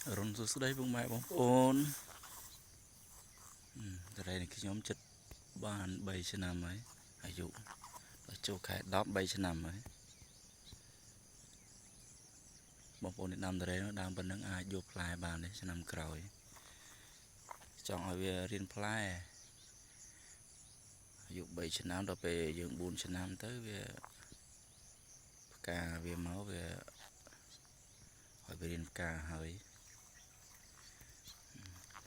រុនសួស្តីពុកម៉ែបងប្អូនតរ៉េនេះខ្ញុំចិត្តបាន3ឆ្នាំហើយអាយុដល់ចូលខែ10 3ឆ្នាំហើយបងប្អូនអ្នកដាំតរ៉េនោះដើមប៉ុណ្ណឹងអាចយកផ្លែបានទេឆ្នាំក្រោយចង់ឲ្យវារៀនផ្លែអាយុ3ឆ្នាំដល់ពេលយើង4ឆ្នាំទៅវាផ្កាវាមកវាឲ្យវារៀនផ្កាហើយ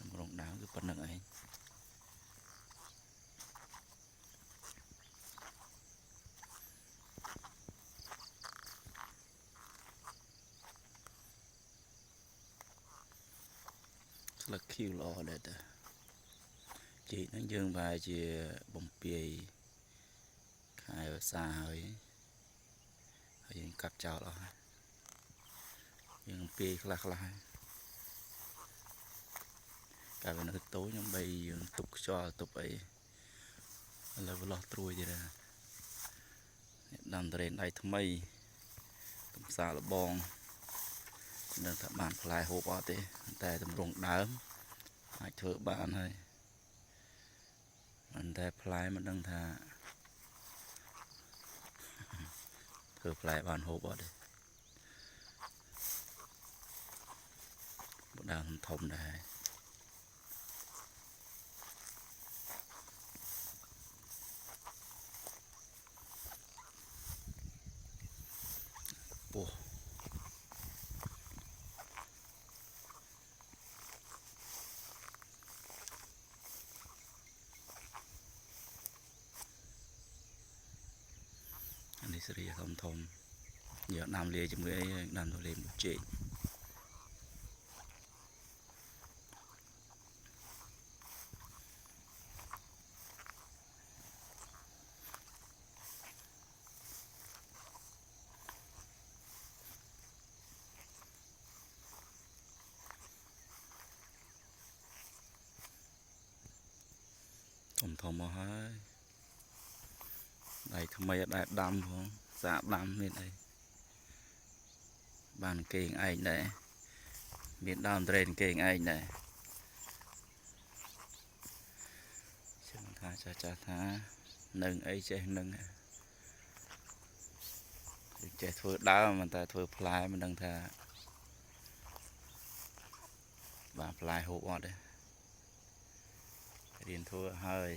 តម្រងដើមគឺប៉ុណ្ណឹងឯងស្លឹកខៀវល្អដែរតាជីកហ្នឹងយើងប្រហែលជាបំពាយខែវស្សាហើយយើងកាត់ចោលអស់ហើយយើងបំពាយខ្លះហើយកាលវានៅតូចខ្ញុំបីយើងទុកខ្យល់ទុកអីឥឡូវវាលោះត្រួយទៀតហើយអ្នកដាំតរ៉េនដៃថ្មីទំសាលបងមិនដឹងថាបានផ្លែហូបអត់ទេតែតម្រង់ដើមអាចធ្វើបានហើយមិនតែផ្លែមិនដឹងថាធ្វើផ្លែបានហូបអត់ទេដើមធំដែរពោះអានេះសេរីធំយកដាំលាយជាមួយអីដាំទៅលេងមួយជែកធំមកហើយដៃថ្មីអត់ដែលដាំផងសាបដាំមានអីបានគេងឯងដែរមានដើមត្រេនគេងឯងដែរចឹងថាចាស់ថានឹងអីចេះនឹងចេះធ្វើដើមមិនតែធ្វើផ្លែមិនដឹងថាបានផ្លែហូបអត់ទេរៀនធ្វើហើយ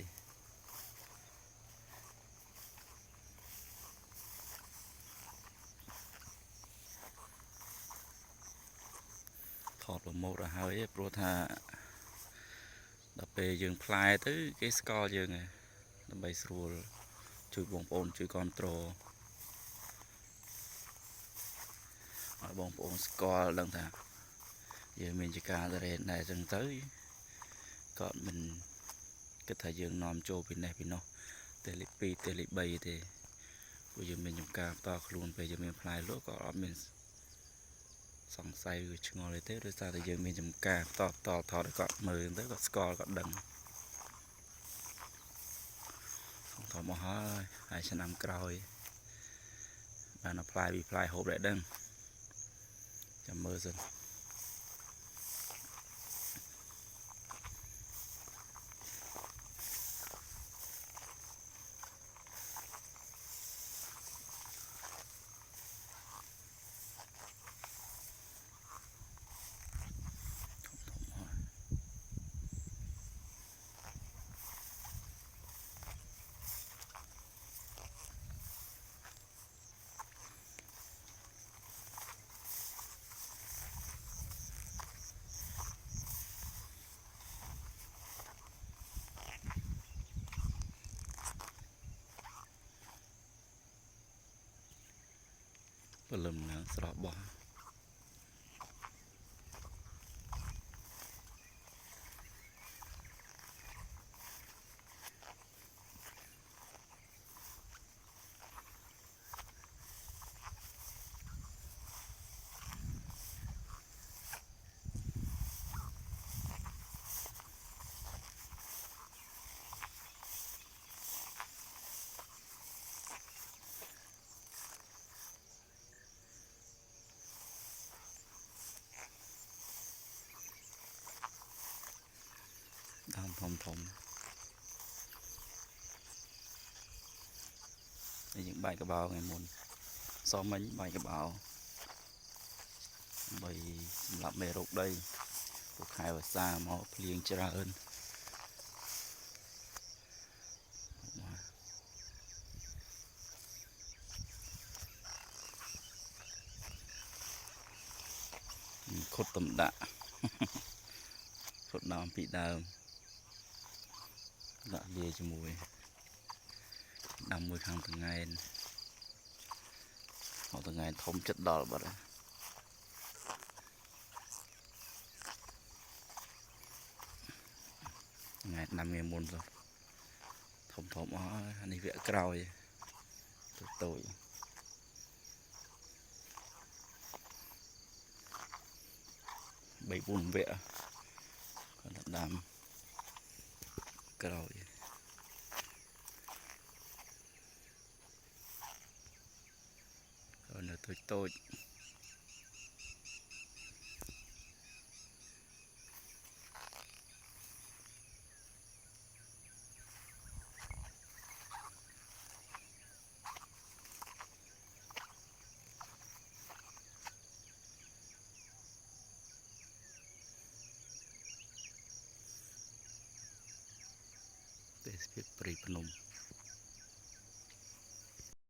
ថតប្រម៉ូទឲ្យហើយព្រោះថាដល់ពេលយើងផ្លែទៅគេស្គាល់យើងហើយដើម្បីស្រួលជួយបងប្អូនជួយគ្រប់គ្រងឲ្យបងប្អូនស្គាល់ដឹងថាយើងមានចការតរ៉េនដែរចឹងទៅក៏មិនគិតថាយើងនាំចូលពីនេះពីនោះទេលេខ2ទេលេខ3ទេព្រោះយើងមានចំការបន្តខ្លួនពេលយើងមានផ្លែលក់ក៏អត់មានសង្ស័យឬឆ្ងល់អីទេដោយសារតែយើងមានចំការបន្តថតឲ្យគាត់មើលទៅគាត់ស្គាល់គាត់ដឹងធំមកហើយឆ្នាំក្រោយបានផ្លែពីផ្លែហូបដែរដឹងចាំមើលសិនព្រលឹមណាស្រស់បោះ thom những bài cái bao ngày muôn so mấy bài cái bao bài làm mẹ rục đây cuộc hai và xa mà liền chả hơn khốt tầm đạ khốt đào bị đào đã lìa cho mùi đầm mùi hàng từng ngày họ từng ngày thông chất đỏ bật ngày 5 ngày muôn rồi thông anh đi vẽ cào vậy tội bảy buồn vẽ còn là đam cào vậy còn là tôi để biết bì nôm